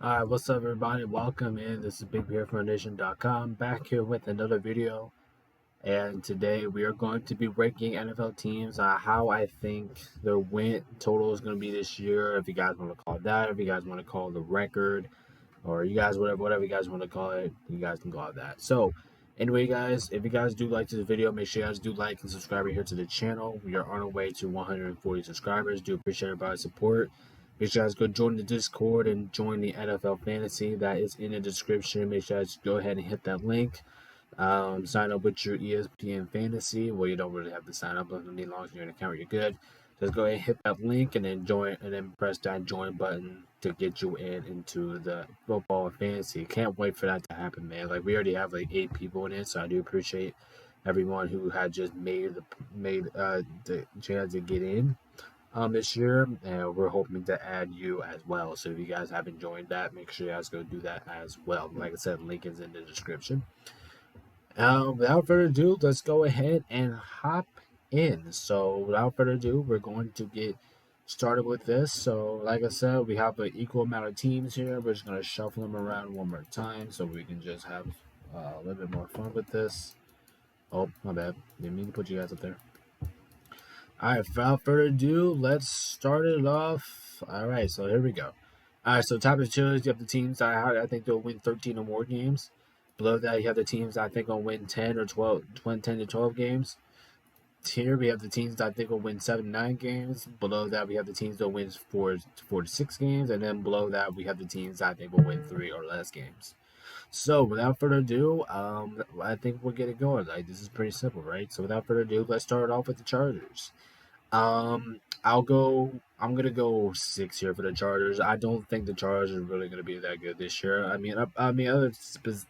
Alright, what's up everybody? Welcome in. This is BigBearFoundation.com back here with another video. And today we are going to be ranking NFL teams on how I think their win total is going to be this year. If you guys want to call it that, if you guys want to call it the record, or you guys whatever you guys want to call it, you guys can call it that. So anyway guys, if you guys do like this video, make sure you guys do like and subscribe here to the channel. We are on our way to 140 subscribers. Do appreciate everybody's support. Make sure you guys go join the Discord and join the NFL Fantasy. That is in the description. Make sure you guys go ahead and hit that link. Sign up with your ESPN Fantasy. Well, you don't really have to sign up, but as long as you're in an account, you're good. Just go ahead and hit that link and then join, and then press that join button to get you into the football and fantasy. Can't wait for that to happen, man. Like we already have like 8 people in it, so I do appreciate everyone who had just made the chance to get in this year, and we're hoping to add you as well. So if you guys haven't joined that, make sure you guys go do that as well. Like I said, link is in the description. Without further ado, let's go ahead and hop in. So without further ado, we're going to get started with this. So like I said, we have an equal amount of teams here. We're just going to shuffle them around one more time so we can just have a little bit more fun with this. Oh, my bad. Didn't mean to put you guys up there. All right, without further ado, let's start it off. All right, so here we go. All right, so top of the chillers, you have the teams that I think they'll win 13 or more games. Below that, you have the teams that I think will win 10 or 12, 10 to 12 games. Here we have the teams that I think will win 7 to 9 games. Below that, we have the teams that will win 4 to 6 games. And then below that, we have the teams that I think will win 3 or less games. So without further ado, I think we'll get it going. Like this is pretty simple, right? So without further ado, let's start off with the Chargers. I'll go. I'm gonna go 6 here for the Chargers. I don't think the Chargers are really gonna be that good this year. I mean, other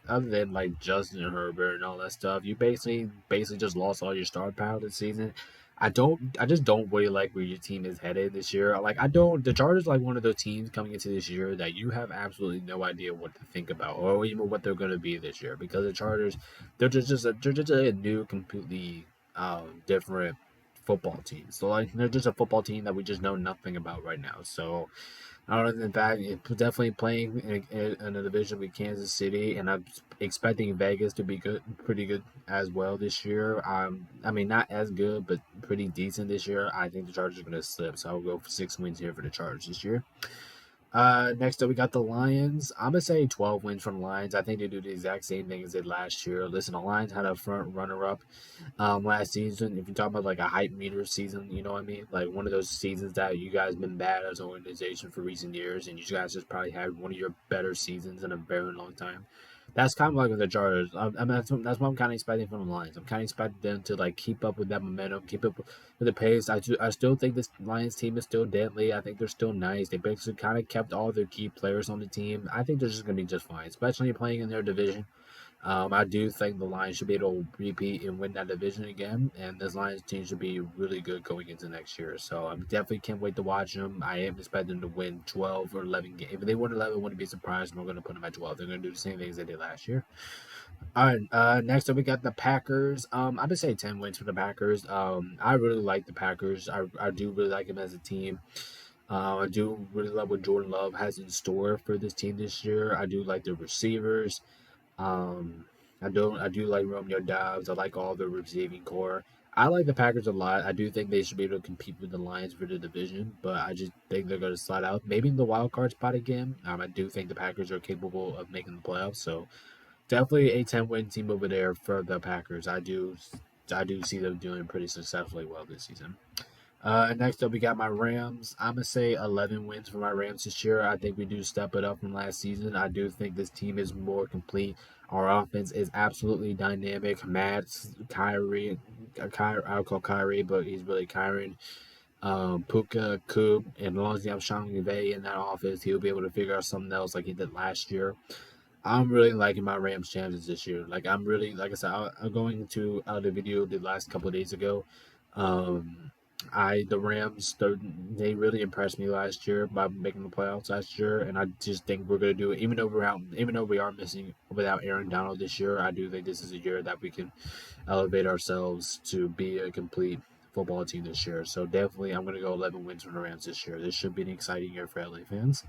than like Justin Herbert and all that stuff, you basically just lost all your star power this season. I just don't really like where your team is headed this year. Like I don't. The Chargers are like one of those teams coming into this year that you have absolutely no idea what to think about or even what they're gonna be this year because the Chargers, they're just a new, completely different football team. So like they're just a football team that we just know nothing about right now. So other than that, definitely playing in a division with Kansas City, and I'm expecting Vegas to be good, pretty good as well this year. I mean not as good, but pretty decent this year. I think the Chargers are going to slip, so I'll go for 6 wins here for the Chargers this year. Next up, we got the Lions. I'm gonna say 12 wins from the Lions. I think they do the exact same thing as they did last year. Listen, the Lions had a front runner up last season. If you talk about like a hype meter season, you know what I mean? Like one of those seasons that you guys been bad as an organization for recent years, and you guys just probably had one of your better seasons in a very long time. That's kind of like with the Chargers. I mean, that's what I'm kind of expecting from the Lions. I'm kind of expecting them to like keep up with that momentum, keep up with the pace. I still think this Lions team is still deadly. I think they're still nice. They basically kind of kept all their key players on the team. I think they're just going to be just fine, especially playing in their division. I do think the Lions should be able to repeat and win that division again, and this Lions team should be really good going into next year. So I definitely can't wait to watch them. I am expecting them to win 12 or 11 games. If they win 11, I wouldn't be surprised. We're going to put them at 12. They're going to do the same things they did last year. All right. Next up, we got the Packers. I would say 10 wins for the Packers. I really like the Packers. I do really like them as a team. I do really love what Jordan Love has in store for this team this year. I do like the receivers. Um, I do like Romeo Dobbs. I like all the receiving core. I like the Packers a lot. I do think they should be able to compete with the Lions for the division, but I just think they're going to slide out. Maybe in the wild card spot again. I do think the Packers are capable of making the playoffs, so definitely a 10-win team over there for the Packers. I do see them doing pretty successfully well this season. Next up, we got my Rams. I'm gonna say 11 wins for my Rams this year. I think we do step it up from last season. I do think this team is more complete. Our offense is absolutely dynamic. Matt, I'll call Kyrie, but he's really Kyron. Puka, Coop, and as long as you have Sean McVay in that office, he'll be able to figure out something else like he did last year. I'm really liking my Rams chances this year. Like I'm really, like I said, I'm going to the video the last couple of days ago. Um, the Rams they really impressed me last year by making the playoffs last year, and I just think we're gonna do it. Even though we are missing without Aaron Donald this year, I do think this is a year that we can elevate ourselves to be a complete football team this year. So definitely, I'm gonna go 11 wins from the Rams this year. This should be an exciting year for LA fans.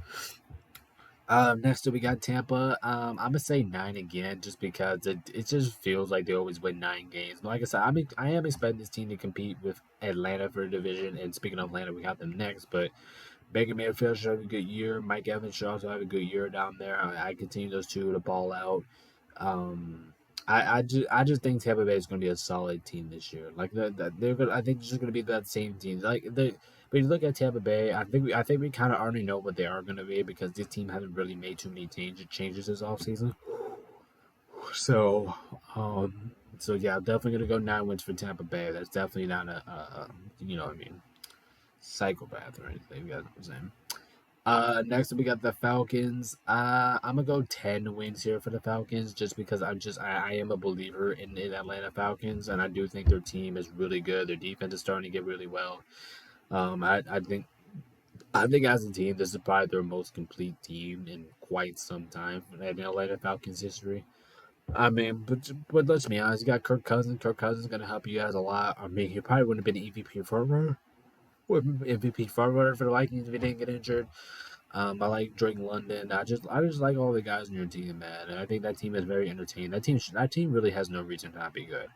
Next up we got Tampa. I'm gonna say 9 again, just because it just feels like they always win 9 games. But like I said, I am expecting this team to compete with Atlanta for the division. And speaking of Atlanta, we got them next. But Baker Mayfield should have a good year. Mike Evans should also have a good year down there. I continue those two to ball out. Um, I just think Tampa Bay is going to be a solid team this year. Like they're gonna, I think they're just going to be that same team. Like they, when you look at Tampa Bay, I think we kind of already know what they are going to be because this team hasn't really made too many changes this offseason. So, so yeah, I'm definitely going to go 9 wins for Tampa Bay. That's definitely not you know what I mean, psychopath or anything. You guys know what I'm saying. Next we got the Falcons. I'm gonna go 10 wins here for the Falcons, just because I am a believer in Atlanta Falcons, and I do think their team is really good. Their defense is starting to get really well. I think as a team, this is probably their most complete team in quite some time in Atlanta Falcons history. I mean, but let's be honest, you got Kirk Cousins. Kirk Cousins is gonna help you guys a lot. I mean, he probably wouldn't have been an EVP front runner, or MVP front runner for the Vikings if he didn't get injured. I like Drake London. I just like all the guys on your team, man. And I think that team is very entertaining. That team really has no reason to not be good.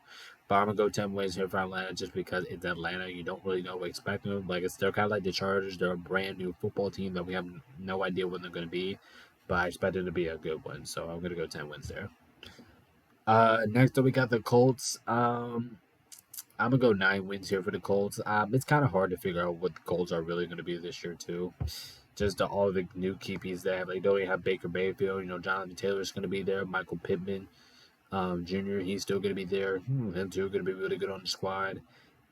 But I'm gonna go 10 wins here for Atlanta just because it's Atlanta. You don't really know what to expect them. Like they're kind of like the Chargers. They're a brand new football team that we have no idea when they're gonna be. But I expect it to be a good one, so I'm gonna go 10 wins there. Next up we got the Colts. I'm gonna go 9 wins here for the Colts. It's kind of hard to figure out what the Colts are really gonna be this year too. Just all the new keepies they have. Like they only have Baker Mayfield. Jonathan Taylor's gonna be there. Michael Pittman, Jr. He's still gonna be there. Them two are gonna be really good on the squad.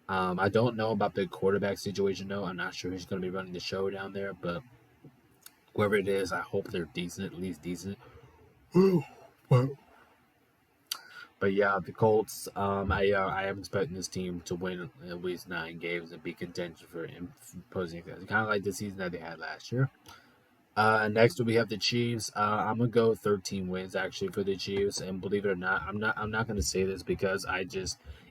I don't know about the quarterback situation though. I'm not sure who's gonna be running the show down there, but whoever it is, I hope they're decent, at least decent. But yeah, the Colts. I am expecting this team to win at least 9 games and be contention for imposing. Kind of like the season that they had last year. Next we have the Chiefs. I'm gonna go 13 wins actually for the Chiefs, and believe it or not, I'm not gonna say this because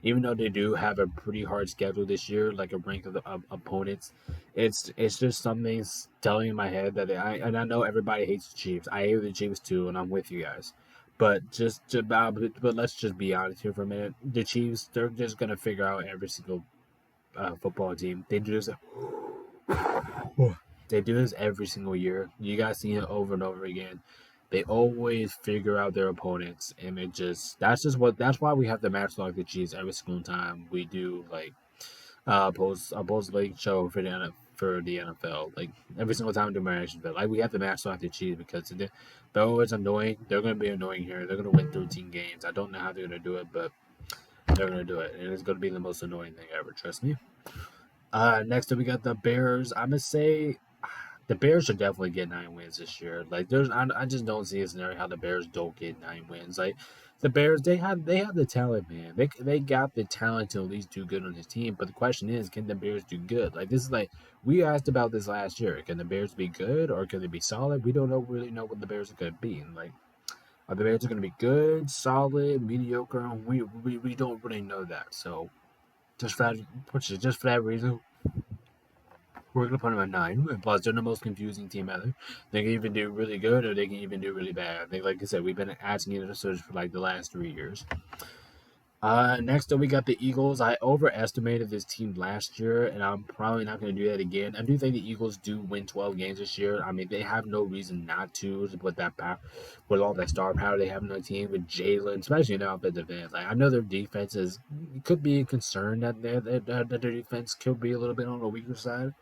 even though they do have a pretty hard schedule this year, like a rank of the opponents, it's just something telling in my head that I know everybody hates the Chiefs. I hate the Chiefs too, and I'm with you guys. But let's just be honest here for a minute. The Chiefs, they're just gonna figure out every single football team. They do this every single year. You guys see it over and over again. They always figure out their opponents, and that's why we have to match like the Chiefs every single time we do like post league show for the NFL. Like every single time we do my action, but like we have to match like the Chiefs because they're always annoying. They're gonna be annoying here. They're gonna win 13 games. I don't know how they're gonna do it, but they're gonna do it, and it's gonna be the most annoying thing ever. Trust me. Next up we got the Bears. I'm gonna say the Bears should definitely get 9 wins this year. Like I just don't see a scenario how the Bears don't get 9 wins. Like the Bears, they have the talent, man. They got the talent to at least do good on this team. But the question is, can the Bears do good? Like this is like we asked about this last year. Can the Bears be good or can they be solid? We don't really know what the Bears are gonna be. And like are the Bears are gonna be good, solid, mediocre? We don't really know that. So just for that reason, we're gonna put them at 9. And plus, they're the most confusing team ever. They can even do really good, or they can even do really bad. I think, like I said, we've been asking it to search for like the last 3 years. Next up, we got the Eagles. I overestimated this team last year, and I'm probably not going to do that again. I do think the Eagles do win 12 games this year. I mean, they have no reason not to with that power, with all that star power they have in their team with Jalen, especially now offensive end. Like I know their defense could be a concern that their defense could be a little bit on the weaker side.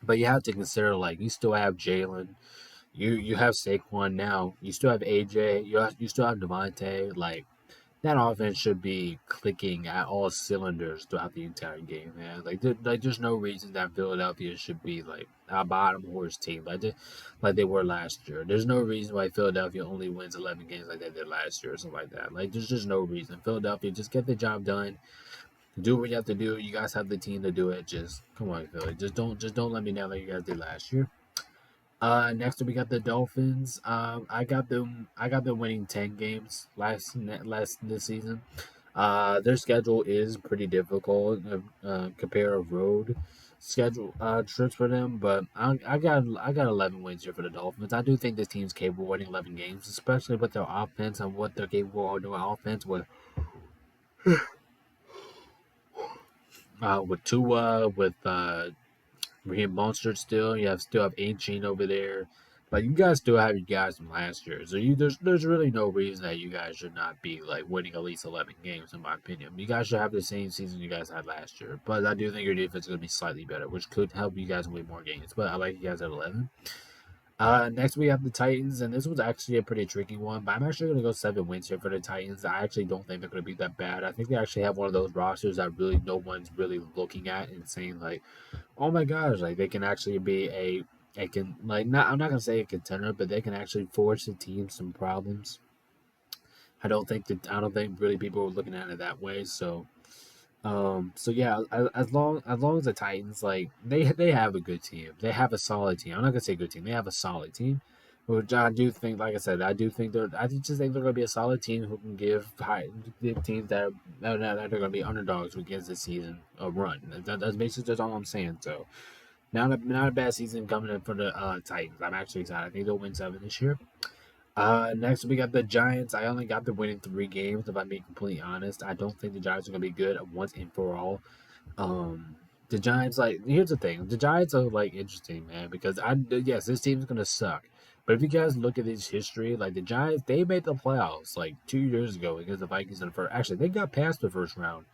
But you have to consider like you still have Jalen, you have Saquon now, you still have AJ, you still have Devontae. Like that offense should be clicking at all cylinders throughout the entire game, man. There's no reason that Philadelphia should be like a bottom horse team like they were last year. There's no reason why Philadelphia only wins 11 games like they did last year or something like that. Like there's just no reason. Philadelphia, just get the job done. Do what you have to do. You guys have the team to do it. Just come on, Philly. Just don't let me down like you guys did last year. Next up we got the Dolphins. I got them winning 10 games last this season. Their schedule is pretty difficult. Compare a road schedule trips for them, but I got 11 wins here for the Dolphins. I do think this team's capable of winning 11 games, especially with their offense and what they're capable of doing offense with Tua, with Raheem Mostert still. You still have Ain't over there. Like you guys still have your guys from last year, so there's really no reason that you guys should not be like winning at least 11 games in my opinion. You guys should have the same season you guys had last year, but I do think your defense is going to be slightly better, which could help you guys win more games. But I like you guys at 11. Next we have the Titans, and this was actually a pretty tricky one, but I'm actually going to go 7 wins here for the Titans. I actually don't think they're going to be that bad. I think they actually have one of those rosters that really no one's really looking at and saying like, oh my gosh, like they can actually be a can like not I'm not gonna say a contender, but they can actually force the team some problems. I don't think really people are looking at it that way. So yeah, as long as the Titans like they have a good team, they have a solid team. I'm not gonna say good team, they have a solid team. Which I do think, like I said, I just think they're gonna be a solid team who can give teams that are gonna be underdogs who gets the season a run. That's basically just all I'm saying. So not a bad season coming in for the Titans. I'm actually excited. I think they'll win 7 this year. Next we got the Giants. I only got them winning 3 games. If I'm being completely honest, I don't think the Giants are gonna be good once and for all. The Giants, like, here's the thing: the Giants are like interesting, man, because yes, this team's gonna suck. But if you guys look at this history, like the Giants, they made the playoffs like 2 years ago against the Vikings in the first. Actually, they got past the first round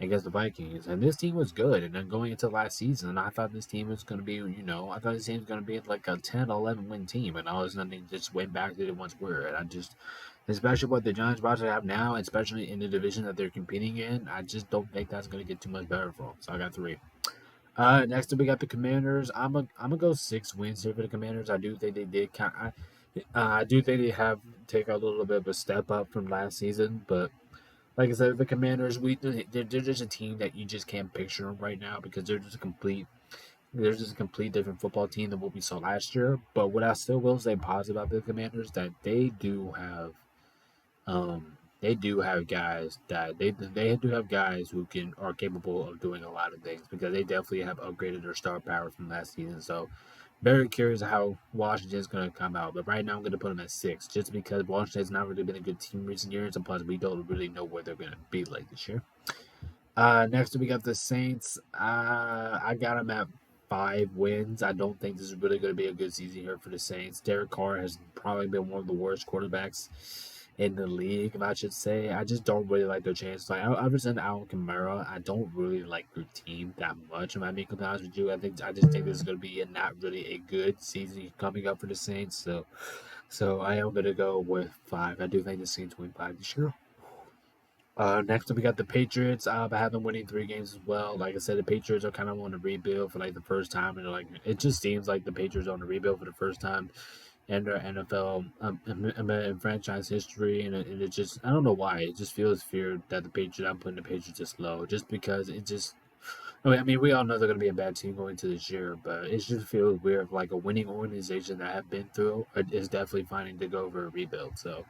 against the Vikings, and this team was good. And then going into last season, I thought this team was going to be, I thought this team was going to be like a 10, 11 win team, and all of a sudden they just went back to the once were. And especially what the Giants about to have now, especially in the division that they're competing in, I just don't think that's going to get too much better for them. So I got 3. Next up we got the Commanders. I'm gonna go 6 wins here for the Commanders. I do think they did I do think they have take a little bit of a step up from last season, but like I said, the Commanders, they're just a team that you just can't picture them right now because they're just a complete different football team than what we saw last year. But what I still will say positive about the Commanders that they do have guys they do have guys who are capable of doing a lot of things because they definitely have upgraded their star power from last season. So very curious how Washington's going to come out. But right now I'm going to put them at 6 just because Washington's not really been a good team recent years, and plus we don't really know where they're going to be like this year. Next we got the Saints. I got them at 5 wins. I don't think this is really going to be a good season here for the Saints. Derek Carr has probably been one of the worst quarterbacks in the league, if I should say. I just don't really like their chances. Like other than Alvin Kamara, I don't really like their team that much. If I'm being honest with you, I just think this is going to be not really a good season coming up for the Saints. So I am going to go with 5. I do think the Saints win 5 this year. Next up, we got the Patriots. I have them winning 3 games as well. Like I said, the Patriots are kind of on a rebuild for like the first time, and like it just seems like the Patriots are on a rebuild for the first time in their NFL in franchise history, and it just I don't know why it just feels feared that I'm putting the Patriots this low, just because it just. I mean, we all know they're going to be a bad team going into this year, but it just feels weird. Like a winning organization that have been through is definitely finding to go for a rebuild. So.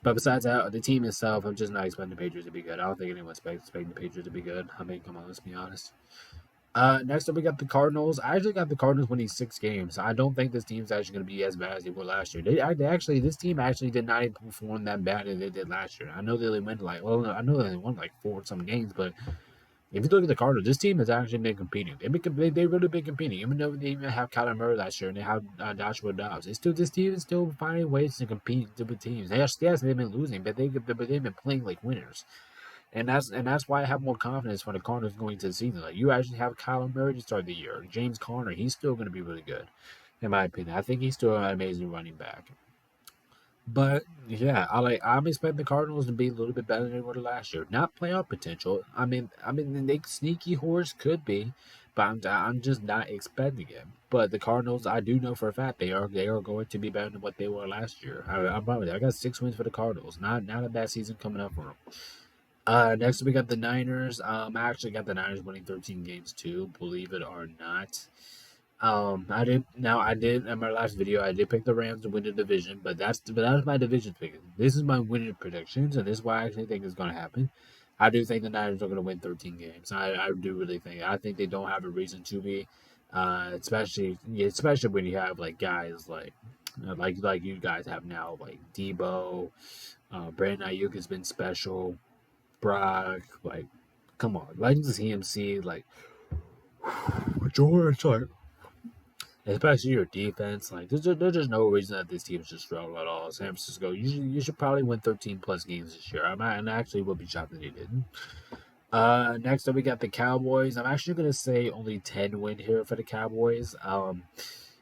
But besides that, the team itself, I'm just not expecting the Patriots to be good. I don't think anyone's expecting the Patriots to be good. I mean, come on, let's be honest. Next up, we got the Cardinals. I actually got the Cardinals winning 6 games. I don't think this team's actually going to be as bad as they were last year. This team actually did not even perform that bad as they did last year. I know they only won I know they won like 4 some games, but if you look at the Cardinals, this team has actually been competing. They've really been competing. Even though they even have Kyler Murray last year and they have Joshua Dobbs, this team is still finding ways to compete with teams. Yes, they've been losing, but they've been playing like winners. And that's why I have more confidence for the Cardinals going into the season. Like you actually have Kyler Murray to start the year. James Conner, he's still going to be really good, in my opinion. I think he's still an amazing running back. But yeah, I'm expecting the Cardinals to be a little bit better than they were last year. Not playoff potential. I mean, the sneaky horse could be, but I'm just not expecting it. But the Cardinals, I do know for a fact they are going to be better than what they were last year. I'm probably I got 6 wins for the Cardinals. Not a bad season coming up for them. Next we got the Niners. I actually got the Niners winning 13 games too, believe it or not. I did in my last video. I did pick the Rams to win the division, but that was my division pick. This is my winning predictions, and this is what I actually think is going to happen. I do think the Niners are going to win 13 games. I do really think. I think they don't have a reason to be, especially when you have like guys like you guys have now, like Debo, Brandon Ayuk has been special. Brock, like, come on, Legends of CMC, like George, like, especially your defense, like, there's just no reason that this team should struggle at all. San Francisco, you should probably win 13 plus games this year. And actually would be shocked that they didn't. Next up we got the Cowboys. I'm actually gonna say only 10 win here for the Cowboys.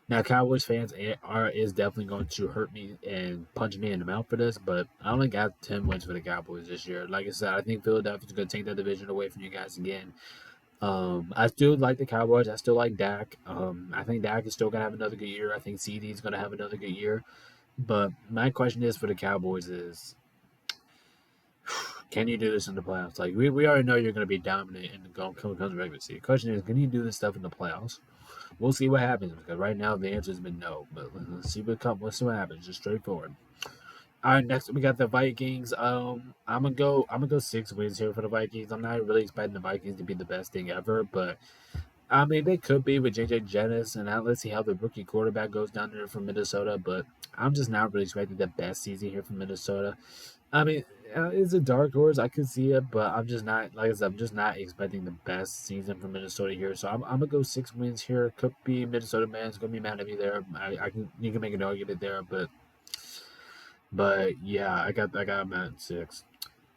Now Cowboys fans is definitely going to hurt me and punch me in the mouth for this, but I only got 10 wins for the Cowboys this year. Like I said, I think Philadelphia's gonna take that division away from you guys again. I still like the Cowboys. I still like Dak. I think Dak is still gonna have another good year. I think CD is gonna have another good year. But my question is for the Cowboys is, can you do this in the playoffs? Like we already know you're gonna be dominant in the comes regular season. The question is, can you do this stuff in the playoffs? We'll see what happens because right now the answer has been no. But let's see what comes. Let's see what happens. Just straightforward. All right, next we got the Vikings. I'm gonna go 6 wins here for the Vikings. I'm not really expecting the Vikings to be the best thing ever, but I mean they could be with JJ Jettis, and let's see how the rookie quarterback goes down there from Minnesota. But I'm just not really expecting the best season here from Minnesota. I mean, it's a dark horse. I could see it, but I'm just not, like I said, I'm just not expecting the best season from Minnesota here. So I'm gonna go 6 wins here. Could be Minnesota man's gonna be mad at me there. You can make an argument there, but yeah, I got them at 6.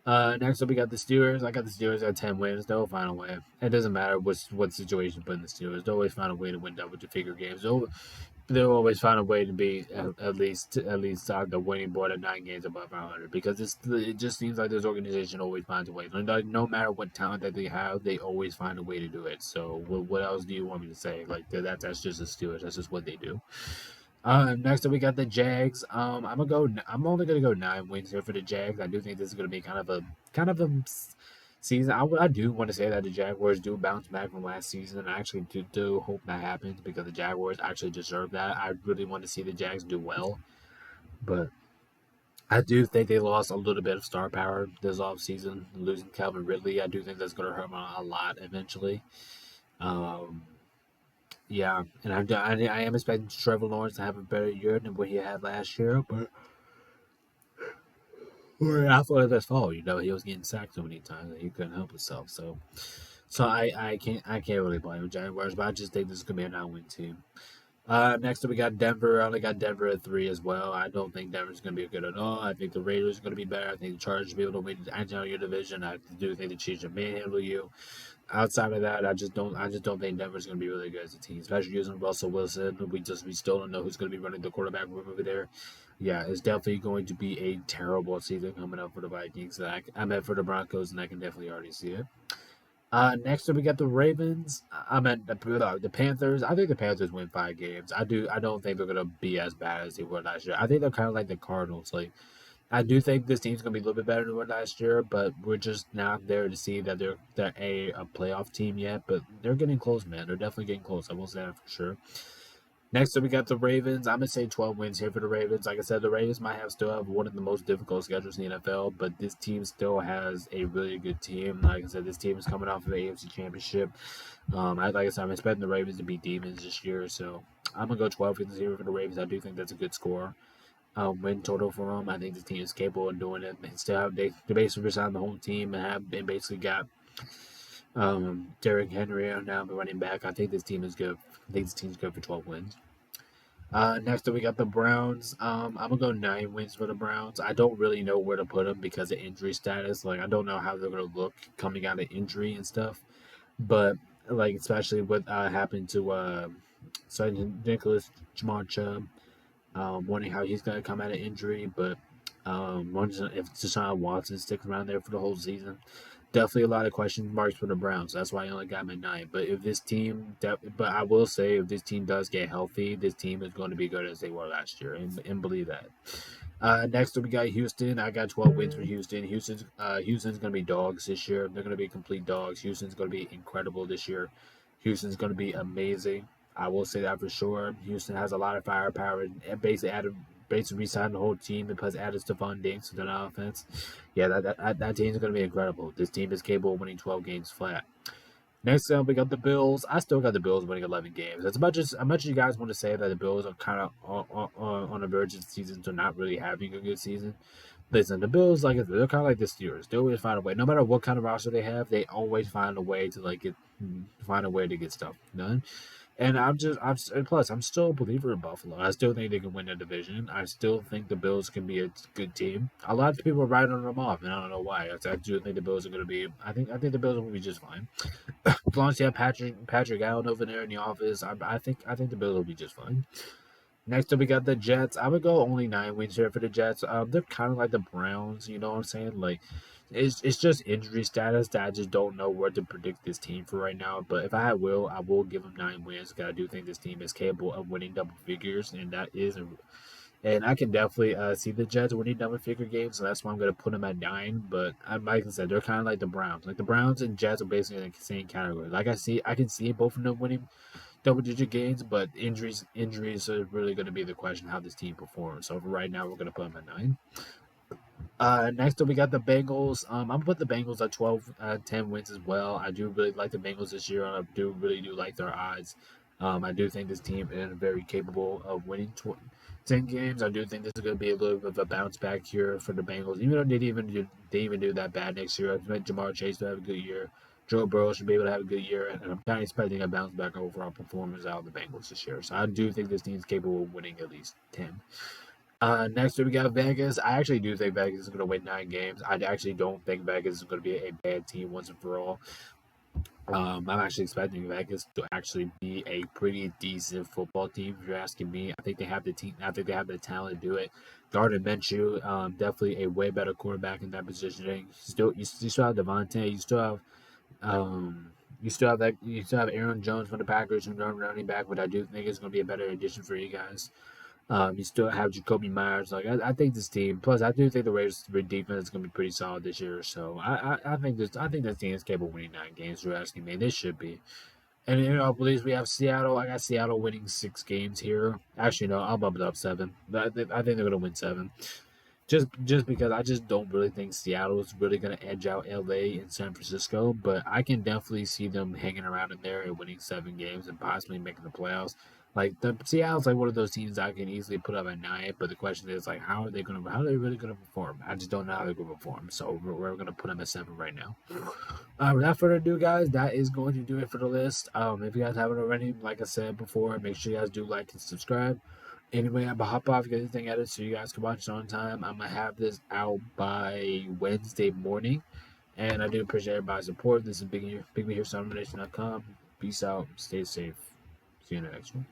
Next up we got the Steelers. I got the Steelers at 10 wins. They'll find a way. It doesn't matter what situation you put in the Steelers. They'll always find a way to win double figure games. They'll always find a way to be at least on the winning board at 9 games above 500 because it just seems like this organization always finds a way. Like, no matter what talent that they have, they always find a way to do it. So what else do you want me to say? Like that's just the Steelers. That's just what they do. Next up we got the Jags. I'm only gonna go 9 wins here for the Jags. I do think this is gonna be kind of a season. I do want to say that the Jaguars do bounce back from last season. I actually do hope that happens because the Jaguars actually deserve that. I really want to see the Jags do well, but I do think they lost a little bit of star power this offseason, losing Calvin Ridley. I do think that's going to hurt them a lot eventually. Um, yeah, and I am expecting Trevor Lawrence to have a better year than what he had last year, but I thought it was fall. He was getting sacked so many times that he couldn't help himself. So I can't really blame the Jaguars, but I just think this is gonna be a 9 win team. Next up we got Denver. I only got Denver at 3 as well. I don't think Denver's gonna be good at all. I think the Raiders are gonna be better. I think the Chargers will be able to win your division. I do think the Chiefs will manhandle you. Outside of that, I just don't think Denver's gonna be really good as a team, especially using Russell Wilson. We still don't know who's gonna be running the quarterback room over there. Yeah, it's definitely going to be a terrible season coming up for the Vikings. I'm at for the Broncos, and I can definitely already see it. Next up we got the Ravens. I meant the Panthers. I think the Panthers win 5 games. I don't think they're gonna be as bad as they were last year. I think they're kind of like the Cardinals. Like I do think this team's gonna be a little bit better than what last year, but we're just not there to see that they're a playoff team yet. But they're getting close, man. They're definitely getting close. I will say that for sure. Next up, we got the Ravens. I'm gonna say 12 wins here for the Ravens. Like I said, the Ravens might still have one of the most difficult schedules in the NFL, but this team still has a really good team. Like I said, this team is coming off of the AFC Championship. Like I said, I'm expecting the Ravens to beat Demons this year, so I'm gonna go 12 wins here for the Ravens. I do think that's a good score. Win total for them. I think this team is capable of doing it. They basically resigned the whole team and basically got Derrick Henry now the running back. I think this team is good. I think this team's good for 12 wins. Next up, we got the Browns. I'm gonna go 9 wins for the Browns. I don't really know where to put them because of injury status. Like I don't know how they're gonna look coming out of injury and stuff. But like especially what happened to Nicholas Jamar Chubb, wondering how he's gonna come out of injury. But wondering if Deshaun Watson sticks around there for the whole season. Definitely a lot of question marks for the Browns. That's why I only got him at 9. But but I will say if this team does get healthy, this team is going to be good as they were last year, and believe that. Next up, we got Houston. I got 12 wins for Houston. Houston's going to be dogs this year. They're going to be complete dogs. Houston's going to be incredible this year. Houston's going to be amazing. I will say that for sure. Houston has a lot of firepower and basically added basically re-signed the whole team and plus added Stephon Diggs to that offense. Yeah, that team is going to be incredible. This team is capable of winning 12 games flat. Next up, we got the Bills. I still got the Bills winning 11 games. As much as you guys want to say that the Bills are kind of on the verge of the season to not really having a good season, listen, the Bills, like they're kind of like the Steelers. They always find a way. No matter what kind of roster they have, they always find a way to find a way to get stuff done. And plus, I'm still a believer in Buffalo. I still think they can win the division. I still think the Bills can be a good team. A lot of people are writing them off, and I don't know why. I do think the Bills are going to be. I think the Bills will be just fine. As long as you have Patrick Allen over there in the office, I think the Bills will be just fine. Next up, we got the Jets. I would go only 9 wins here for the Jets. They're kind of like the Browns, you know what I'm saying? Like, it's just injury status that I just don't know where to predict this team for right now. But if I will give them 9 wins because I do think this team is capable of winning double figures, and and I can definitely see the Jets winning double figure games, so that's why I'm going to put them at 9. But like I said, they're kind of like the Browns. Like the Browns and Jets are basically in the same category. Like I can see both of them winning double-digit games, but injuries are really going to be the question how this team performs. So for right now, we're going to put them at 9. Next up, we got the Bengals. I'm gonna put the Bengals at 12, 10 wins as well. I do really like the Bengals this year, and I really do like their odds. I do think this team is very capable of winning 10 games. I do think this is going to be a little bit of a bounce back here for the Bengals, even though they didn't even do that bad next year. I expect Jamar Chase to have a good year. Joe Burrow should be able to have a good year, and I'm kind of expecting a bounce back overall performance out of the Bengals this year. So I do think this team is capable of winning at least 10. Next, we got Vegas. I actually do think Vegas is going to win 9 games. I actually don't think Vegas is going to be a bad team once and for all. I'm actually expecting Vegas to actually be a pretty decent football team. If you're asking me, I think they have the team. I think they have the talent to do it. Gardner Minshew, definitely a way better quarterback in that positioning. You still have Devontae. You still have Aaron Jones from the Packers, who's running back, but I do think it's going to be a better addition for you guys. You still have Jacoby Myers. Like I think this team. Plus, I do think the Raiders' defense is going to be pretty solid this year. So I think this team is capable of winning 9 games. You're asking me, this should be. And in our beliefs, we have Seattle. I got Seattle winning 6 games here. Actually, no, I'll bump it up 7. I think they're going to win 7. Just because I just don't really think Seattle is really going to edge out LA and San Francisco, but I can definitely see them hanging around in there and winning 7 games and possibly making the playoffs. Like the Seattle's like one of those teams I can easily put up at 9, but the question is like how are they really gonna perform? I just don't know how they're gonna perform. So we're gonna put them at 7 right now. Without further ado, guys, that is going to do it for the list. If you guys haven't already, like I said before, make sure you guys do like and subscribe. Anyway, I'm gonna hop off, get anything edited so you guys can watch it on time. I'm gonna have this out by Wednesday morning. And I do appreciate everybody's support. This is Big Me here, SummerNation.com. Peace out, stay safe. See you in the next one.